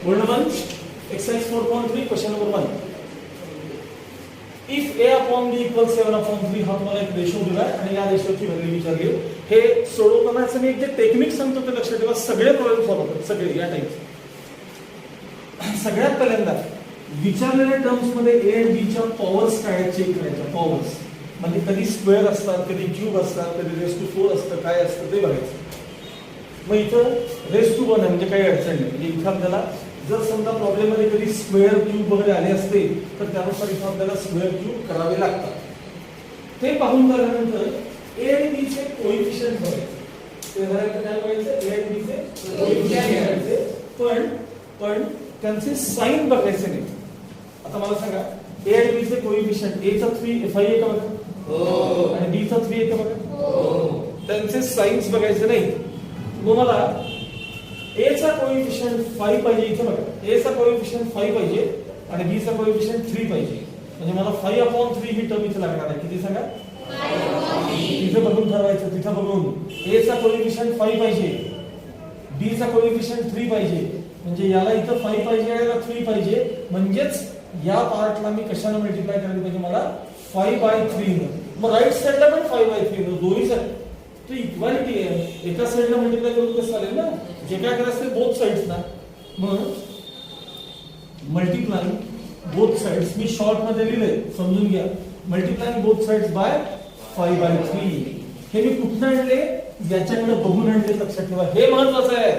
Bold one exercise 4.3 question number 1. If a upon b equals 7/3 हा तुम्हाला एक ratio दिलाय आणि या रेशोची व्हॅल्यू विचारली. हे सोडवतानाच मी एक जे टेक्निक सांगतो ते लक्षात ठेवा. सगळे प्रॉब्लेम सॉल्व्ह होतात, सगळे या टाइप. सगळ्यात पहिल्यांदा विचारलेल्या टर्म्स मध्ये a आणि b च्या पॉवर्स काय चेक करायच्या. पॉवर्स म्हणजे कधी स्क्वेअर असतात, कधी क्यूब असतात, कधी रेस टू 4 असतं, काय असतं ते बघायचं. मग इथं रेस टू 1 आहे म्हणजे काही अडचण नाही. म्हणजे इथं आपल्याला जर समजा प्रॉब्लेम मध्ये कधी स्क्वेअर क्यूब वगैरे आले असते तर त्यानुसार इथं आपल्याला स्क्वेअर क्यूब करावे लागतात. ते पाहून झाल्यानंतर ए आणि बी चे कोएफिशियंट बघायचे. ते झाल्यानंतर काय बघायचं, ए आणि बी चे कोएफिशियंट बघायचे. पण त्यांचे साइन बघायचे नाही. आता मला सांगा ए आणि बी चे कोएफिशियंट ए चा 3 5 आहे का बघा, हो, आणि बी चा 3 आहे का बघा, हो. त्यांचे साइन्स बघायचे नाही. मग मला ए चा कोएफिशियंट 5 पाहिजे. इथे बघा ए चा कोएफिशियंट 5 पाहिजे आणि बी चा कोएफिशियंट 3 पाहिजे. म्हणजे मला 5/3 ही टर्म इथे लागणार आहे. किती सांगा, 5/3. इथे बघून ठरवायचं, तिथे बघून ए चा कोएफिशियंट 5 पाहिजे, बी चा कोएफिशियंट 3 पाहिजे. म्हणजे याला इथं 5 पाहिजे, याला 3 पाहिजे. म्हणजेच या पार्टला मी कशाने मल्टिप्लाय करायला पाहिजे, मला 5/3 न. मग राईट साइडला पण 5/3 न. दोन्ही साइड तो इक्वालिटी आहे. एका साइडला मल्टिप्लाय करून कसं चालेल ना, जे काय करायचं बोथ साइड्स ना. मग मल्टिप्लाइंग बोथ साइड्स मी शॉर्ट मध्ये लिहिले, समजून घ्या. Multiplying both sides by 5/3. हे मी कुठून आणले, याच्याकडे बघून आणले. लक्षात ठेवा, हे महत्वाचं आहे.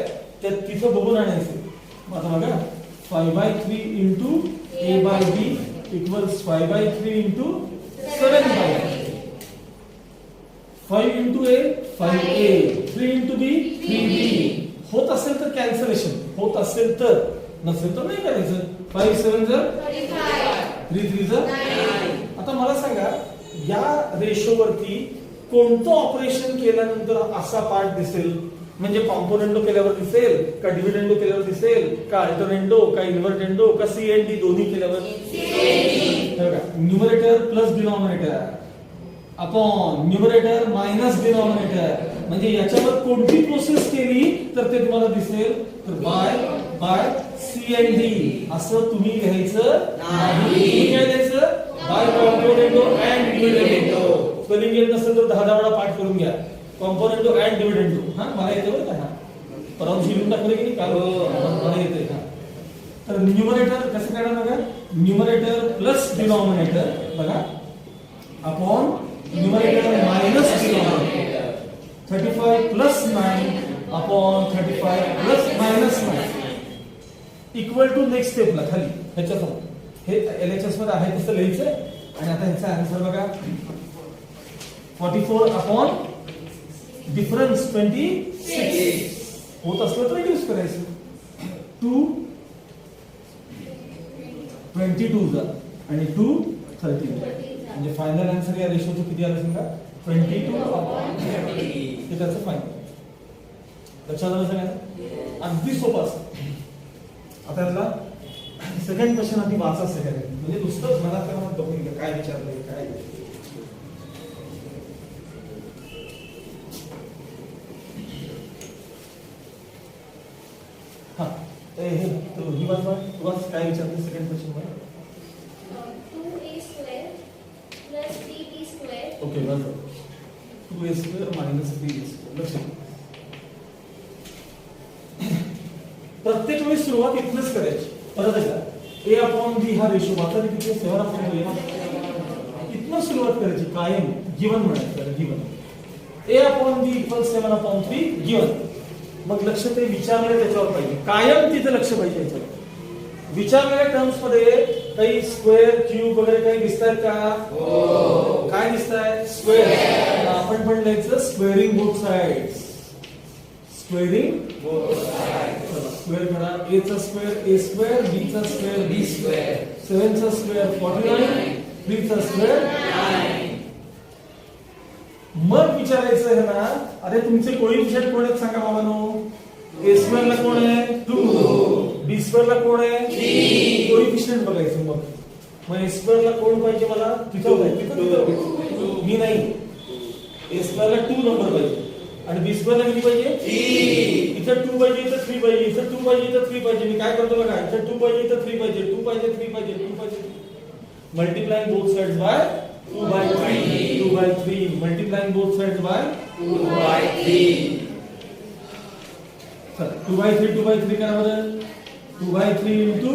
त्या तिथं बघून आणायचं. आता बघा 5/3 into a/b equals 5/3 into 7/3. 5 into a 5a, 3 into b 3b. होत असेल तर कॅन्सलेशन, होत असेल तर, नसेल तर नाही करायचं. 5 7 जर 3 3 जर 9. आता मला सांगा या रेशोवरती कोणतं ऑपरेशन केल्यानंतर असा पार्ट दिसेल. म्हणजे कॉम्पोनेंडो केल्यावर दिसेल का, डिव्हिडेंडो केल्यावर दिसेल का, अल्टरनेंडो का, इन्व्हर्टेंडो का, सी एंड डी दोन्ही केल्यावर. Numerator plus denominator upon numerator minus denominator. म्हणजे याच्यावर कोणती प्रोसेस केली तर ते तुम्हाला दिसेल. तर बाय सी एंड डी असं तुम्ही घ्यायचं नाही. काय द्यायचं, by componendo and dividendo. Spelling येत नसेल तर 10 वेळा पाठ करून घ्या. Componendo and dividendo. हा मला येते बरं का. हा परवा लिहून टाकले की नाही काल, मला येते. हा तर न्यूमरेटर कसं करणार बघा, न्यूमरेटर प्लस डिनॉमिनेटर बघा upon numerator minus denominator. 35 plus 9 upon 35 plus minus 9 equal to next स्टेपला खाली ह्याच्यासमोर. हे एलएचएस मध्ये आहे तसं लिहायचं. आणि आता ह्याचा आन्सर बघा 44 अपॉन डिफरन्स 26. होत असलं तर रिड्यूस करायचं. 2 22 जा आणि 2 13. म्हणजे फायनल आन्सर या रेशोचं किती आलं सांगा, 22/30. हे त्याचं फायनल. लक्षात आलं सगळ्यांना, अगदी सोपं असतं. आता याला सेकंड क्वेश्चन आधी वाचा सगळ्यांनी. म्हणजे नुसतंच मनात बघून घ्या काय विचारलंय काय. हा ही वाच काय विचारलं सेकंड क्वेश्चन मध्ये. 2a² plus 3b². ओके बरोबर. 2a² minus 3b². लक्षात प्रत्येक वेळी सुरुवात इथनच करायची. परत एकदा a/b हा रेशो वाचा किती 7/3. इथनं सुरुवात करायची कायम. गिवन म्हणायचं गिवन. a/b equals 7/3 given. मग लक्ष ते विचारले त्याच्यावर पाहिजे. कायम तिथे लक्ष पाहिजे याच्यावर. विचारलेल्या टर्म्स मध्ये काही स्क्वेअर क्यूब वगैरे काही दिसतात का, हो. काय दिसताय, स्क्वेअर. आपण पण लिहायचं squaring both sides. Squaring both sides. Square करा. a चा स्क्वेअर a², b चा स्क्वेअर b², 7 चा स्क्वेअर 49, 3 चा स्क्वेअर 9. मग विचारायचं आहे ना, अरे तुमचे कोएफिशियंट कोण आहेत सांगा बाबांनो. a² ला कोण आहे 2, b² ला कोण आहे 3. कोएफिशियंट बघायचं. मग a² ला कोण पाहिजे मला, तिथं मी नाही. a² ला 2 नंबर पाहिजे आणि बी स्क्वेअरला किती पाहिजे? इथं 2 पाहिजे, इथं 3 पाहिजे, इथं 2 पाहिजे, इथं 3 पाहिजे. मी काय करतो बघा, इथं 2 पाहिजे, इथं 3 पाहिजे, 2 पाहिजे, 3 पाहिजे, 2 पाहिजे. Multiplying both sides by 2 by 3, 2 by 3. Multiplying both sides by 2 by 3. चला 2 by 3, 2 by 3 करा बरं. 2 by 3 into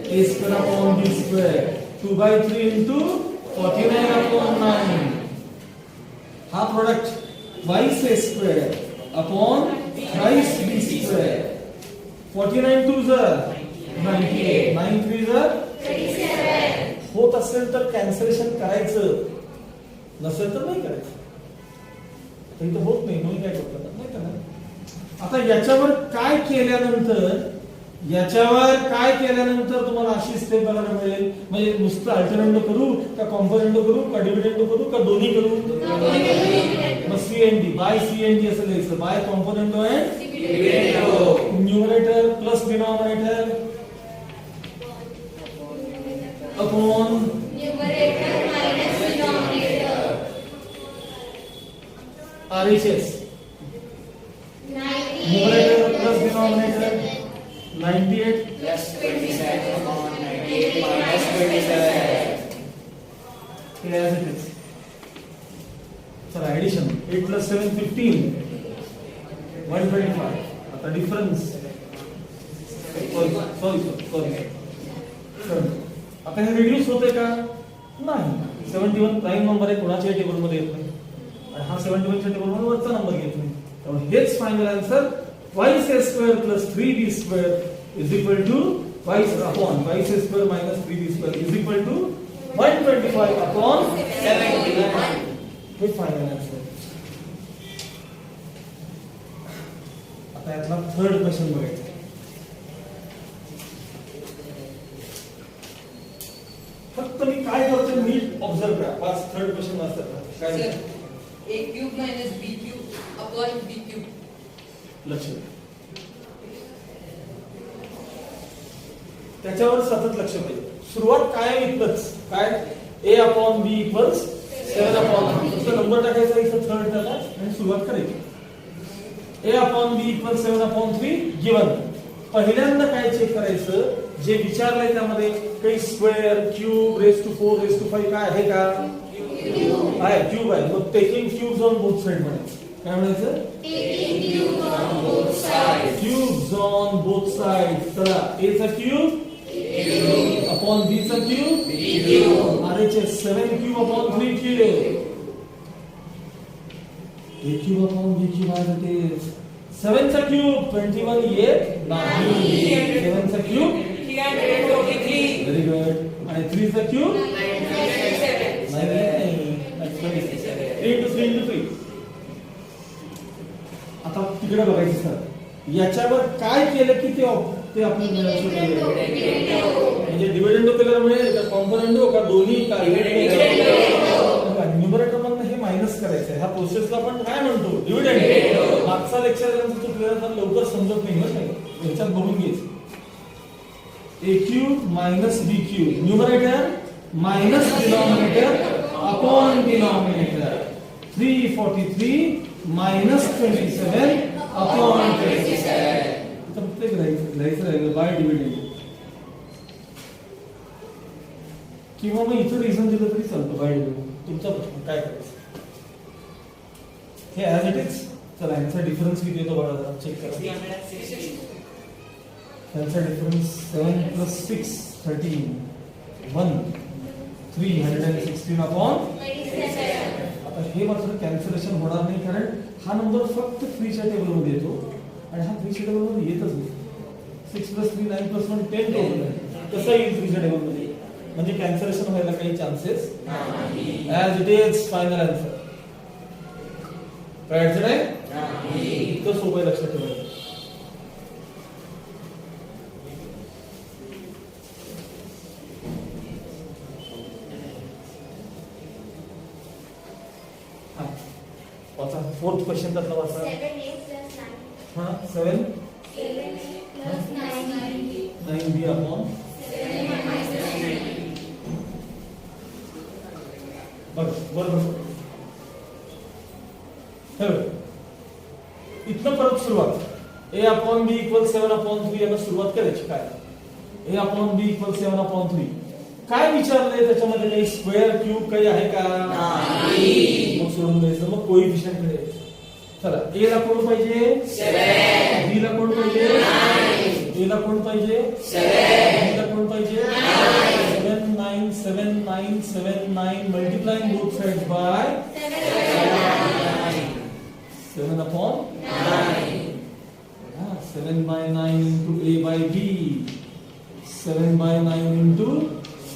a square upon b square. 2 by 3 into 49 upon 9. हा product twice a square upon thrice b square. 49 2s are 98. 9 3s are 37. होत असेल तर cancellation करायचं, नसेल तर नाही करायचं. तर इथं होत नाही म्हणून काय करतात नाही का. आता याच्यावर काय केल्यानंतर तुम्हाला अशी स्टेप बघायला मिळेल. म्हणजे नुसतं अल्टरनेटिव्ह करू का कॉम्पोनेंट करू का डिव्हिडंड करू का दोन्ही करू. मग सीएनडी बाय सीएनडी असं लिहायचं. By component and numerator plus denominator upon Numerator minus denominator. RHS. 98 Numerator plus denominator 98 Plus 27 upon 98 minus 27. हे as it is. चला ऍडिशन 8 plus 7 15 125. आता डिफरन्स सॉरी आता हे रिड्यूस होते का नाही. 71 प्राइम नंबर आहे, कोणाच्याही टेबल मध्ये येत नाही आणि हा 71 च्या टेबल मध्ये वरचा नंबर येत नाही. त्यामुळे हेच final answer twice a square plus 3b square is equal to twice a square minus 3b square is equal to 125 upon 71. हे फायनल आन्सर. आता यातला थर्ड क्वेश्चन बघायचा. फक्त मी काय करतो नीट ऑब्झर्व करा. पाच थर्ड क्वेश्चन असतात काय Sir, a cube minus b cube upon b cube. लक्ष द्या. त्याच्यावर सतत लक्ष पाहिजे. सुरुवात काय इथलंच काय a upon b equals 7 upon फक्त नंबर टाकायचा इथं थर्ड टाका आणि सुरुवात करायची. a upon b equals 7 upon 3 given. पहिल्यांदा काय चेक करायचं जे विचारलंय त्यामध्ये काही square cube raise to 4 raise to 5 काय आहे का आहे क्यूब आहे. मग taking cubes on both side म्हणायचं. काय म्हणायचं Taking cube on both sides. Cubes on both side. चला a चा क्यूब अपॉन b चा cube RHS 7 cube upon 3 cube. a cube upon b cube आहे ते 7 चा क्यूब 21 येत नाही. 7 चा क्यूब 343. Very good. आणि 3 चा क्यूब 97. नाही 3 into 3 into 3. आता तिकडे बघायचं सर याच्यावर काय केलं की ते आपण म्हणजे डिव्हिडंड केल्यावर मिळेल का कॉम्पोनेंट का दोन्ही का न्यूमरेटर मधनं हे मायनस करायचं. ह्या प्रोसेसला आपण काय म्हणतो डिव्हिडंड. मागचा लेक्चर तुला लवकर समजत नाही ना काय याच्यात बघून घ्यायचं. a cube minus b cube numerator minus denominator upon denominator 343 minus 27 upon 27. तर प्रत्येक लिहायचं राहिलं बाय डिव्हिडंड किंवा मग इथं रिझन दिलं तरी चालतं बाय डिव्हिडंड. तुमचा प्रश्न काय करायचं हे ऍज इट इज. चला यांचा डिफरन्स किती येतो बघा चेक करा. 360. त्यांचा डिफरन्स 7 plus 6 13 1 316 upon. 27. आता हे मात्र कॅन्सलेशन होणार नाही कारण हा नंबर फक्त 3 च्या टेबल मध्ये येतो आणि हा 3 च्या टेबल मध्ये येतच नाही. 6 plus 3 9 plus 1 10 टोटल आहे. कसं येईल 3 च्या टेबल मध्ये म्हणजे कॅन्सलेशन व्हायला काही चान्सेस नाही. As it is final answer. कळायचं नाही इतकं सोपं आहे लक्षात ठेवायचं. वाचा फोर्थ क्वेश्चन त्यातला वाचा. 7a plus 9. हा 7 7a plus 9. 9b upon 7 minus 9. बरोबर. a upon b equals 7/3 याला सुरुवात करायची काय a upon b equals 7/3 काय विचारलंय त्याच्यामध्ये काही स्क्वेअर क्यूब काही आहे का नाही. मग सोडून द्यायचं मग कोएफिशियंट कडे चला a ला कोण पाहिजे 7 b ला कोण पाहिजे 9 a ला कोण पाहिजे 7 b ला कोण पाहिजे 7 9 7 9 7 9 multiplying both sides by 7 upon 7 by 9 into a by b 7 by 9 into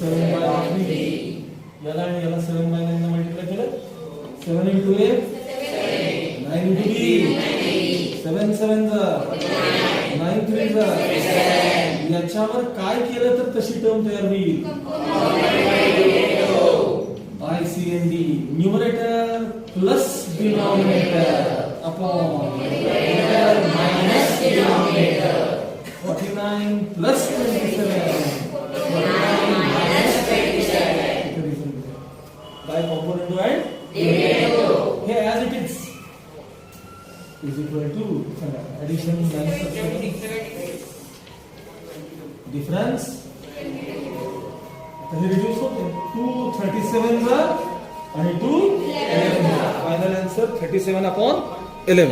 7 by 3 याला आणि याला 7 by 9 ने मल्टिप्लाय केलं 7 into a 9 into b 7 7 जा 9 3 जा याच्यावर काय केलं तर तशी टर्म तयार होईल by c and d numerator plus denominator upon numerator minus denominator 49 plus 27 49 minus 27 by component and here as it is equal to addition minus subtraction difference तर हे रिड्यूस होते 237 ला आणि 2 final answer 37/11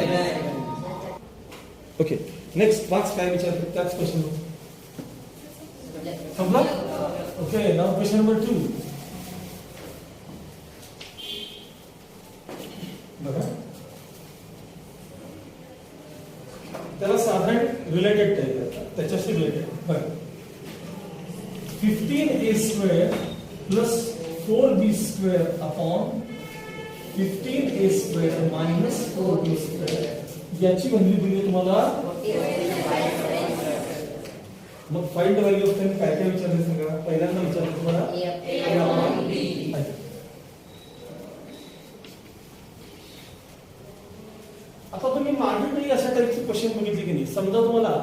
okay next marks काय विचारते त्याच question संपला okay now question number 2 बघा त्याला साधारण रिलेटेड टाइप त्याच्याशी रिलेटेड बघा 15a square plus 4b square upon 15a square minus 4b square याची व्हॅल्यू दिली तुम्हाला मग find the value of time काय काय विचारले सांगा पहिल्यांदा विचारलं तुम्हाला आता तुम्ही मागे काही अशा टाइपचे क्वेश्चन बघितले की नाही समजा तुम्हाला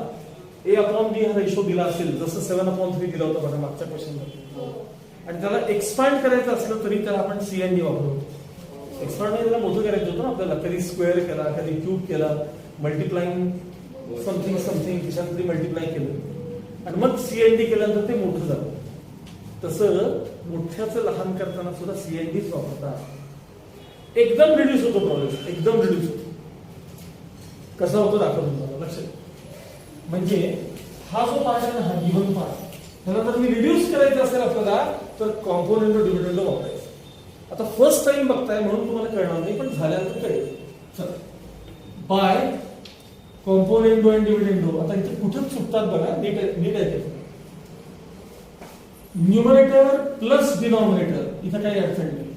a upon b हा रेशो दिला असेल जसं 7/3 दिला होता बघा मागच्या क्वेश्चन मध्ये आणि त्याला एक्सपांड करायचं असलं तरी त्याला आपण c and d वापरतो एक्सपांड म्हणजे त्याला मोठं करायचं होतं ना आपल्याला कधी स्क्वेअर केला कधी क्यूब केला मल्टिप्लाइंग समथिंग समथिंग कशाने मल्टिप्लाय केलं आणि मग c and d केल्यानंतर ते मोठं झालं तसं मोठ्याचं लहान करताना सुद्धा c and d वापरतात एकदम रिड्यूस होतो प्रॉब्लेम एकदम रिड्यूस होतो कसा होतो दाखवतो तुम्हाला लक्षात म्हणजे हा जो पार्ट आहे ना हा गिवन पार्ट त्याला जर मी रिड्यूस करायचं असेल आपल्याला तर कॉम्पोनेंट डिव्हिडंड वापरायचं आता फर्स्ट टाइम बघताय म्हणून तुम्हाला कळणार नाही पण झाल्यानंतर कळेल चला बाय कॉम्पोनेंट अँड डिव्हिडंड आता इथे कुठेच चुकतात बघा नीट आहे न्यूमरेटर प्लस डिनॉमिनेटर इथं काही अडचण नाही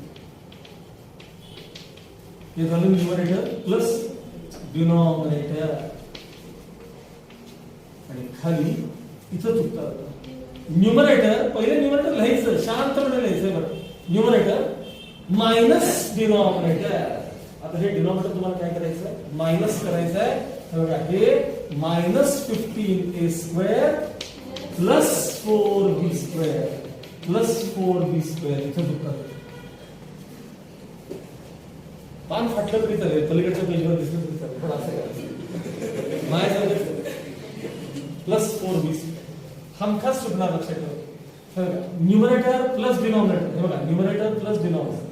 हे झालं न्यूमरेटर प्लस डिनॉमिनेटर आणि खाली इथं चुकतात न्यूमरेटर पहिले न्यूमरेटर लिहायचं शांतपणे लिहायचं बरं न्यूमरेटर मायनस डिनॉमिनेटर आता हे डिनॉमिनेटर तुम्हाला काय करायचं मायनस करायचं आहे बघा हे -15a square plus 4b square इथं चुकतात पान फाटलं तरी चालेल पलीकडच्या पेजवर दिसलं तरी चालेल पण असं करायचं माझ्या प्लस 4b हमखास चुकणार लक्षात ठेवा न्यूमरेटर प्लस डिनॉमिनेटर हे बघा numerator plus denominator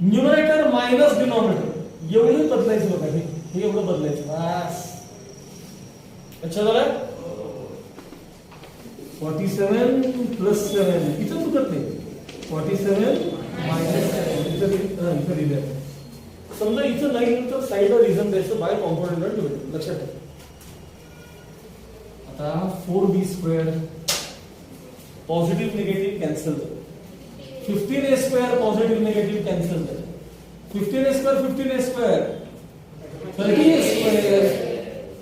numerator minus denominator एवढं बदलायचं बघा हे एवढं बदलायचं बस अच्छा झालं 47 प्लस 7 इथं चुकत नाही 47 मायनस 7 इथं लिहिलं समजा इथं नाही तर साईडला रिझन द्यायचं बाय कॉम्पोनेंट डिव्हिडंड लक्षात ठेवा आता 4b square positive negative cancel 15a square positive negative cancel 15a square 30a square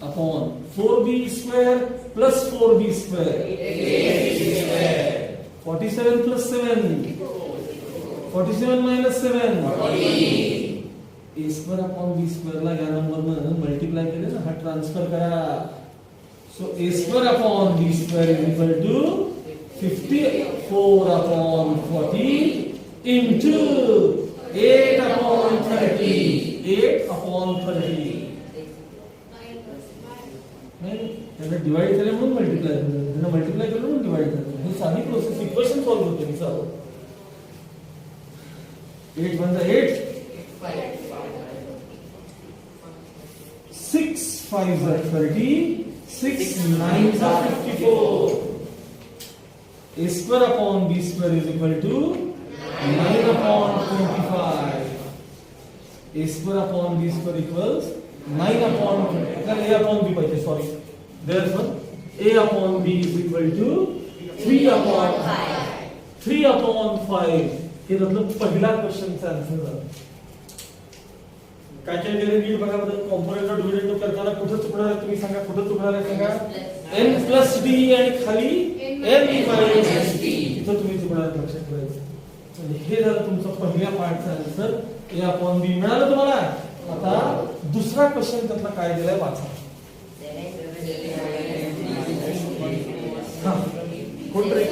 upon 4b square plus 4b square 47 plus 7 47 minus 7 a square upon b square ला या नंबरनं multiply केले ना हा transfer करा So a square upon b square is equal to 54 upon 40 into 8 upon 30. 8 upon 30. त्यांना divide केलं म्हणून multiply करतात, त्यांना मल्टिप्लाय केलं म्हणून डिवाइड करतात. ही साधी प्रोसेस, इक्वेशन सॉल्व्ह होते हिचा. 8 1 8, 6 5 30, 6 9 54. A square upon b square is equal to 9 upon 25. A square upon b square equals 9 upon a upon b पाहिजे, sorry. Therefore a upon b is equal to 3 upon 5. हे मतलब पहिला क्वेश्चनचा answer झाला. काय काय केलं नीट बघा बरं. कॉम्पोनंट ऑफ डिव्हिडंड करताना कुठं चुकणार आहे तुम्ही सांगा, कुठं चुकणार आहे सांगा. n प्लस d आणि खाली n मायनस d, इथं तुम्ही चुकणार लक्षात ठेवायचं. म्हणजे हे झालं तुमचं पहिल्या पार्टचा आन्सर. a अपॉन b मिळालं तुम्हाला. आता दुसरा क्वेश्चन त्यातला काय दिलाय वाचा. हा कोण रे?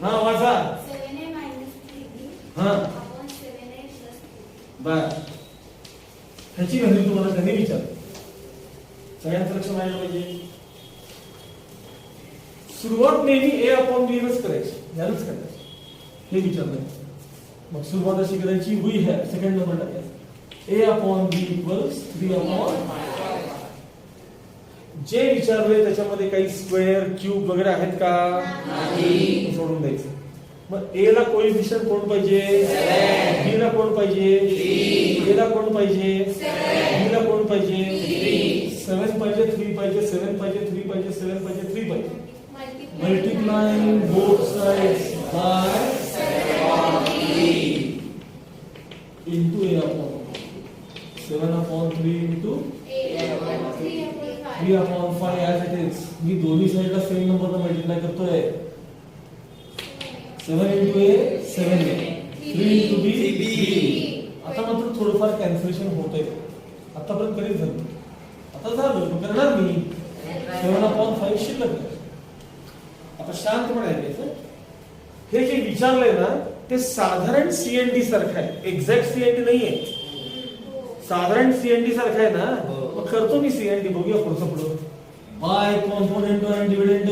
हा वाचा. 7a minus 3b हा upon 7a plus 2. बर, ह्याची व्हॅल्यू तुम्हाला त्यांनी विचारली. सगळ्यांचं लक्ष माहिती पाहिजे. सुरुवात नेहमी ए अपॉन बी नच करायची, यानंच करायची. हे विचारलंय. मग सुरुवात अशी करायची, वी है सेकंड नंबर टाकायचा. ए अपॉन बी इक्वल्स 3 अपॉन. जे विचारले त्याच्यामध्ये काही स्क्वेअर क्यूब वगैरे आहेत का? नाही. सोडून द्यायचं. मग ए ला कोएफिशिएंट कोण पाहिजे? बी ला कोण पाहिजे? ए ला कोण पाहिजे? बी ला कोण पाहिजे? 7 पाहिजे, 3 पाहिजे, 7 पाहिजे, 3 पाहिजे, 7 पाहिजे, 3 पाहिजे. Multiplying both sides by 7 into a upon 7 upon 3 into 3 upon 5 as it is. मी दोन्ही साइडला सेम नंबरला मल्टिप्लाय करतोय. 7 into a 7a, 3 into b b. आता मात्र थोडंफार कॅन्सलेशन होतंय. आतापर्यंत कधीच झालं, आता झालं करणार मी. 7 upon 5 शिल्लक आहे. आता शांतपणे ऐकायचं. हे जे विचारलंय ना ते साधारण सीएनडी सारखं आहे, एक्झॅक्ट सीएनडी नाहीये. साधारण सीएनडी सारखं आहे ना. मग करतो मी सीएनडी, बघूया पुढचं पुढं. बाय कॉम्पोनेंट आणि dividend,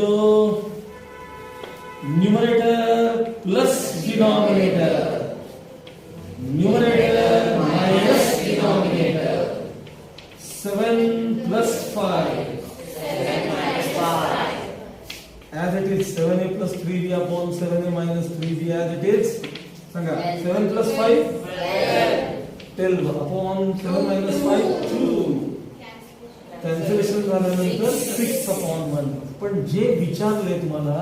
numerator plus denominator, numerator minus denominator. 7 plus 5 as it is. 7a plus 3b upon 7a minus 3b as it is. सांगा 7 plus 5 12 upon 7 minus 5 2. कॅन्सलेशन झाल्यानंतर 6 upon 1. पण जे विचारले तुम्हाला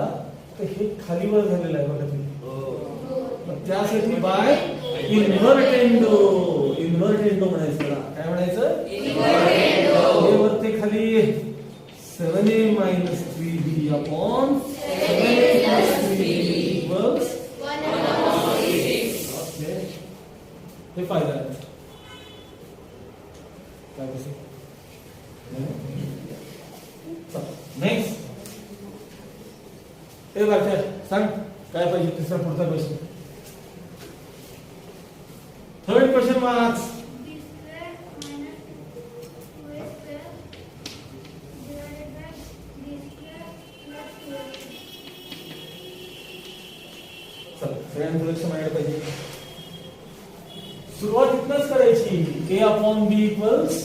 तर हे खालीवर झालेलं आहे बघा तुम्ही. मग त्यासाठी बाय इन्व्हर्टेंडो, इन्व्हर्टेंडो म्हणायचं. काय म्हणायचं? हे वरती खाली 7a minus 3b upon 7a plus 3b equals 1/6. Okay, हे फायदा आहे. काय कसं? नेक्स्ट हे वाचा, सांग काय पाहिजे. तिसरा पुढचा question. Third question watch. b square minus 2a square divided by b square plus 2a. चला सगळ्यांचं लक्ष मांडायला पाहिजे. सुरुवात इथनच करायची. a upon b equals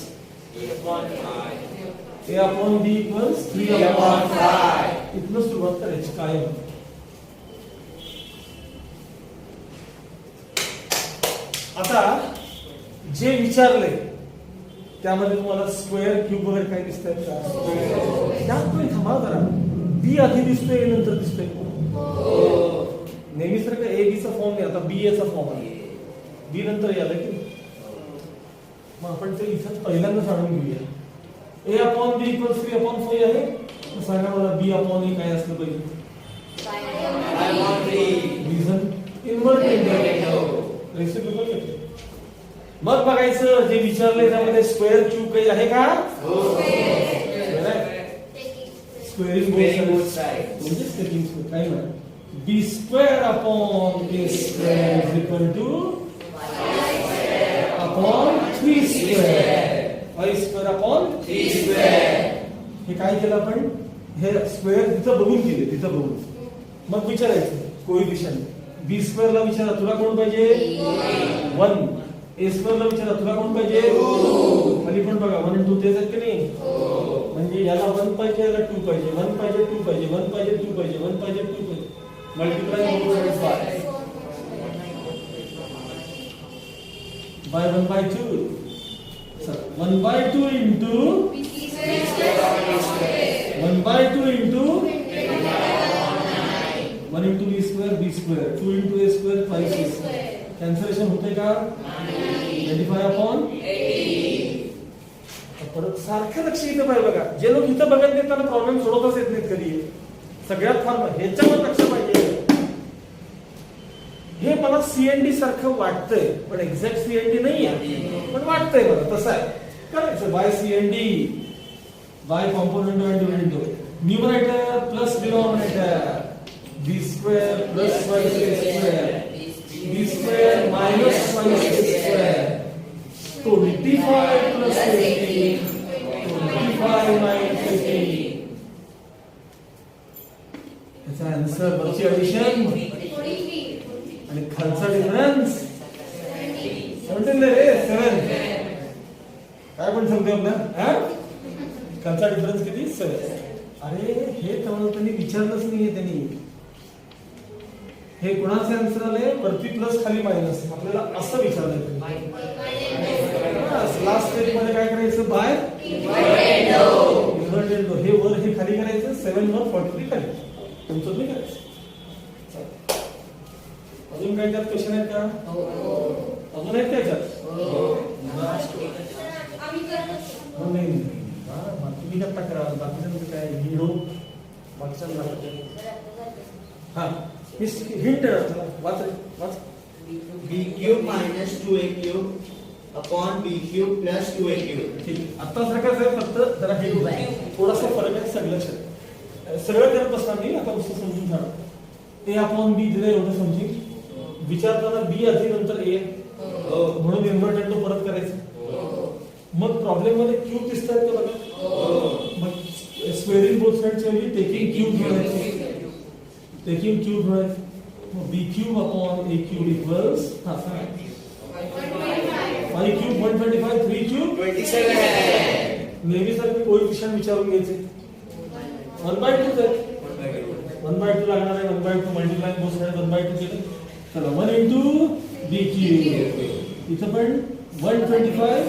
a upon b equals 3 upon 5. इथनं सुरुवात करायची काय. आता जे विचारले त्यामध्ये तुम्हाला स्क्वेअर क्यूब वगैरे काय दिसतंय का? त्यात तुम्ही थांबा जरा. बी आधी दिसतोय नंतर दिसतोय. नेहमीसारखं ए बी चा फॉर्म नाही, आता बी ए चा फॉर्म आहे. बी नंतर यायला की मग आपण ते इथं पहिल्यांदा जाणून घेऊया. ए अपॉन बी इक्वल्स 3 अपॉन 5 आहे. तर सांगा मला बी अपॉन ए काय असलं पाहिजे? रिझन इन्व्हर्टेंडो. रेसिपी बघा. मग बघायचं जे विचारले त्यामध्ये स्क्वेअर क्यूब काही आहे का? स्क्वेअरिंग बोथ साइड्स म्हणजे टेकिंग स्क्वेअर काही नाही. b square upon a square is equal to upon 3 square. 5 square upon 3 square. हे काय केलं आपण? हे स्क्वेअर तिथं बघून केले, तिथं बघून मग विचारायचं कोइफिशियंट. बी स्क्वेअर ला विचारा तुला कोण पाहिजे 1. ए स्क्वेअर ला विचारा तुला कोण पाहिजे 2. खाली पण बघा 1 आणि 2 तेच आहेत की नाही. म्हणजे याला 1 पाहिजे, याला 2 पाहिजे, 1 पाहिजे 2 पाहिजे, 1 पाहिजे 2 पाहिजे, 1 पाहिजे 2 पाहिजे. Multiply both sides by 1 by 2. Sir 1 by 2 into 1 by 2 into 1 into b square, 2 into a square, 5a. Cancellation होते का 25 upon 80. परत सारखं लक्ष इथं पाहिजे बघा. जे लोक इथं बघत नाही त्यांना प्रॉब्लेम सोडवताच येत नाहीत कधी. सगळ्यात फार ह्याच्यावर लक्ष पाहिजे. हे मला सीएनडी सारखं वाटतंय पण एक्झॅक्ट सीएनडी नाहीये, पण वाटतंय मला तसं आहे. करायचं by CND by component and dividend. Numerator plus denominator B square plus 5a square b square minus 5a square 25 plus 80 25 minus 80. याचा आन्सर वरची ॲडिशन आणि खालचा डिफरन्स 17 रे 7. काय पण सांगते आपल्या खालचा डिफरन्स किती 7. अरे हे तेवढं त्यांनी विचारलंच नाहीये. त्यांनी हे कोणाचे आन्सर आले वरती प्लस खाली मायनस. आपल्याला असं विचारलं लास्ट स्टेज मध्ये काय करायचं बाय इन्व्हर्टेड. हे वर हे खाली करायचं 7 वर 43 खाली. तुमचं तुम्ही करायचं. अजून काय त्यात क्वेश्चन आहेत का अजून आहेत त्याच्यात नाही. तुम्ही करता करा बाकीचं काय हिरो बाकीच्या हा हिंट वाच वाच. b cube minus 2a cube upon b cube plus 2a cube. ठीक. आता सारखंच आहे फक्त जरा हे थोडासा फरक आहे. सगळं लक्षात सगळं करत बसणार नाही. आता गोष्ट समजून घ्या. ए अपॉन बी दिलं एवढं समजून विचारताना बी आधी नंतर ए म्हणून इन्व्हर्टेड तो परत करायचं. मग प्रॉब्लेम मध्ये क्यूब दिसतात का बघा. मग स्क्वेअरिंग बोथ साइड्स ऐवजी टेकिंग क्यूब घ्यायचं. Taking cube right. b cube upon a cube equals 5 cube 125 3 cube 27. नेहमी सारखे कोइफिशियंट विचारून घ्यायचे. 1 by 2 तर 1 by 2 लागणार आहे. 1 by 2 multiply both side 1 by 2 केलं. चला 1 into b cube. इथं पण 125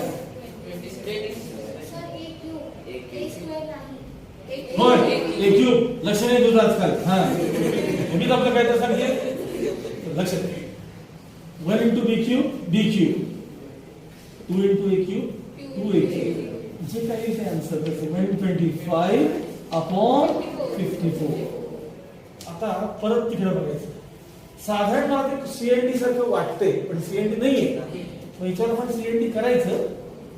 होय a cube लक्ष नाही देत आजकाल. हा तुम्ही आपलं काय तर सांगितलं लक्ष. 1 into b cube 2 into a cube 2a cube. जे काही ते आन्सर त्याचे 125 upon 54. आता परत तिकडे बघायचं. साधारण मला ते सीएनडी सारखं वाटतंय पण सीएनडी नाहीये. मग याच्यावर आपण सीएनडी करायचं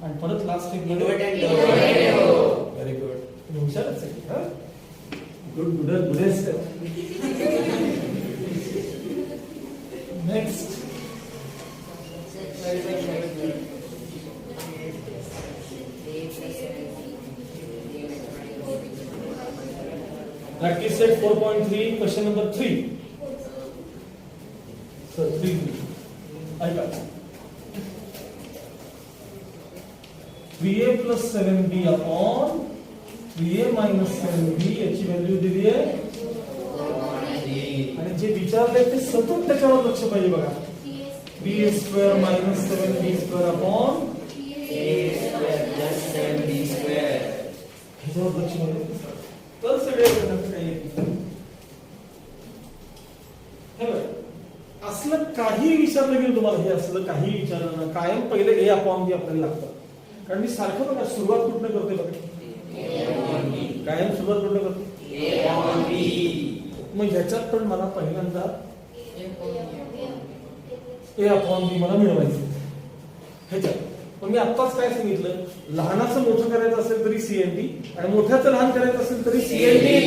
आणि परत लास्ट स्टेप मध्ये व्हेरी गुड. तुम्ही हुशारच आहे. Good गुडेस्ट. Next practice set 4.3 question number 3. So 3 I got 3a plus 7b upon 3a minus 7b याची व्हॅल्यू दिली आहे. आणि जे विचारले ते सतत त्याच्यावर लक्ष पाहिजे बघा. 3a square minus 7b square upon a square plus 7b square. ह्याच्यावर लक्ष पाहिजे. तर सगळे असलं काही विचारलं गेलं तुम्हाला. हे असलं काही विचारलं ना कायम पहिले ए अपॉन बी आपल्याला लागतं. कारण मी सारखं बघा सुरुवात कुठनं करते बघा. कायम सुरुवात कुठनं करते. मग ह्याच्यात पण मला पहिल्यांदा ए अपॉन बी मला मिळवायचं ह्याच्यात. पण मी आत्ताच काय सांगितलं लहानाचं मोठं करायचं असेल तरी सीएनडी आणि मोठ्याचं लहान करायचं असेल तरी सीएनडी.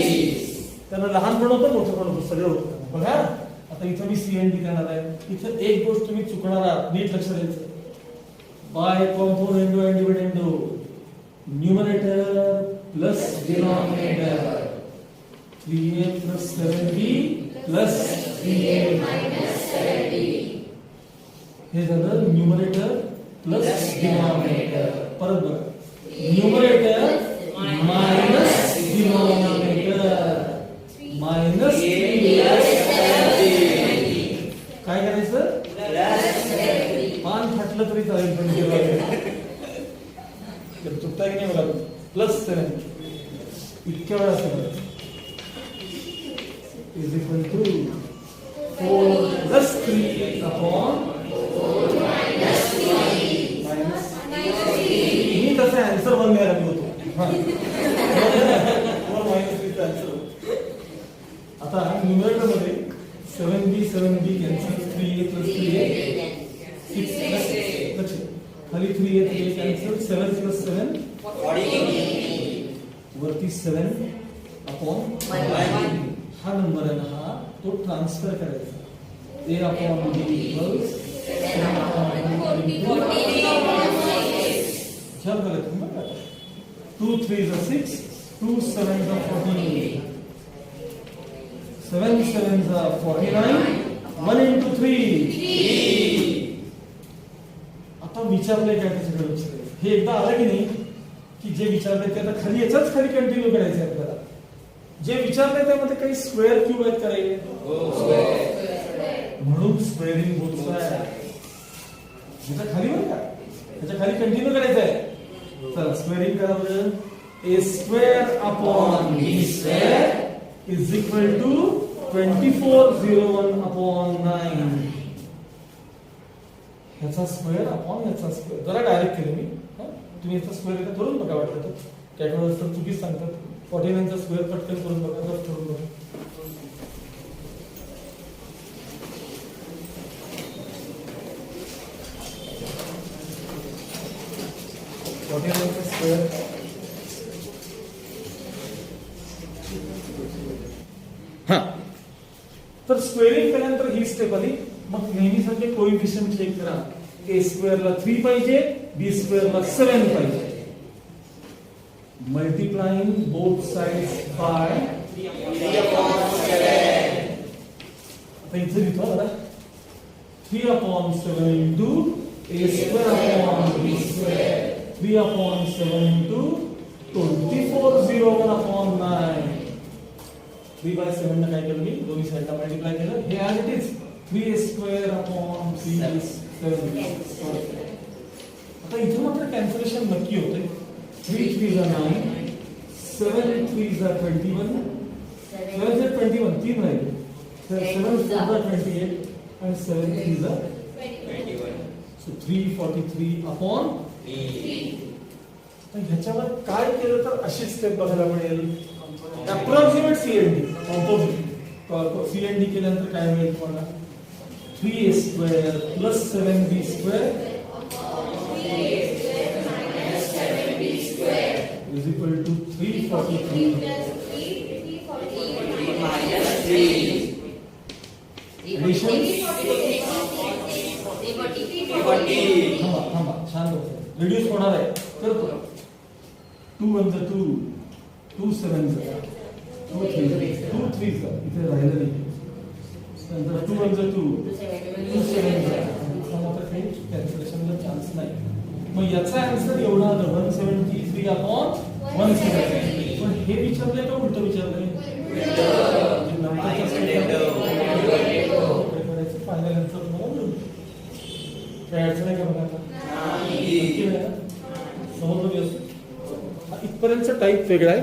त्यांना लहान बनवतं मोठं बनवतं सगळं होतं. बघा आता इथं मी सीएनडी करणार आहे. इथं एक गोष्ट तुम्ही चुकणार आहात नीट लक्ष द्यायचं. By component and dividend numerator plus denominator 3a plus 7b plus 3a हे झालं न्यूमरेटर प्लस डिनॉमिनेटर. परत बघा न्यूमरेटर मायनस डिनॉमिनेटर मायनस काय करायचं पान फाटलं तरी चालेल पण चुकता की नाही बघा प्लस 7 इतक्या वेळा असं is equal to 4 plus 3 upon मी तसं आन्सर वन घ्यायला होतो आता न्यूमरेटर मध्ये 7b cancel 3a plus 3a 6 plus खाली 3a कॅन्सल 7 प्लस 7 वरती 7 अपॉन हा नंबर आहे ना हा तो ट्रान्सफर करायचा a upon b equals 7 upon 2 3 is 6 2 7 is 14 7 7 is 49 1 into 3 आता विचारले काय त्याच्याकडे लक्ष द्यायचं. हे एकदा आलं की नाही की जे विचारले ते आता खाली याच्याच खाली कंटिन्यू करायचं आहे आपल्याला. जे विचारले त्यामध्ये काही स्क्वेअर क्यूब आहेत करायचे म्हणून स्क्वेअरिंग बोथ साइड त्याच्या खाली बरं का त्याच्या खाली कंटिन्यू करायचं आहे. चला स्क्वेअरिंग करा बरं. a square upon b square is equal to 2401 upon 9 ह्याचा स्क्वेअर अपॉन ह्याचा स्क्वेअर. जरा डायरेक्ट केलं मी तुम्ही याचा स्क्वेअर एकदा करून बघा वाटलं तर कॅल्क्युलेटर तर चुकीच सांगतात. 49 चा स्क्वेअर पटकन करून बघा रफ करून बघा. स्क्वेअर हा तर स्क्वेअरिंग केल्यानंतर ही स्टेप आली. मग नेहमीसारखे कोइफिशियंट चेक करा. a स्क्वेअरला 3 पाहिजे b स्क्वेअरला 7 पाहिजे. मल्टिप्लाइंग बोथ साइड्स बाय 3 इथे लिहितो बघा 3 upon 7 into a square upon b square 3 upon 7 into 2401 upon 9 3 by 7 ने काय केलं मी दोन्ही साइडला मल्टिप्लाय केलं. हे as it is 3a square upon 3 is 7. आता इथे मात्र कॅल्क्युलेशन नक्की होते. 3 3 is 9 7 3 is 21 7 is 21 3 राहिले 7 is 28 and 7 is 21 so 343 upon 3. ह्याच्यावर काय केलं तर अशी स्टेप बघायला मिळेल. अप्रॉक्सिमेट सीएनडी कॉम्पोजिट सीएनडी केल्यानंतर काय मिळेल तुम्हाला 3a square plus 7b square is equal to 343 addition थांबा छान होतं रिड्यूस होणार आहे. करतो 2 1 2 2 7 2 3 2 3 इथे राहिलं नाही. नंतर 2 1 2 2 7 आता काही कॅल्क्युलेशनला चान्स नाही. मग याचा आन्सर एवढा आलं 173 अपॉन 170. पण हे विचारलंय का उलट विचारलंय फायनल आन्सर तुम्हाला मिळून काय अडचण आहे का बघा आता समजलं. इथपर्यंतचा टाईप वेगळा आहे.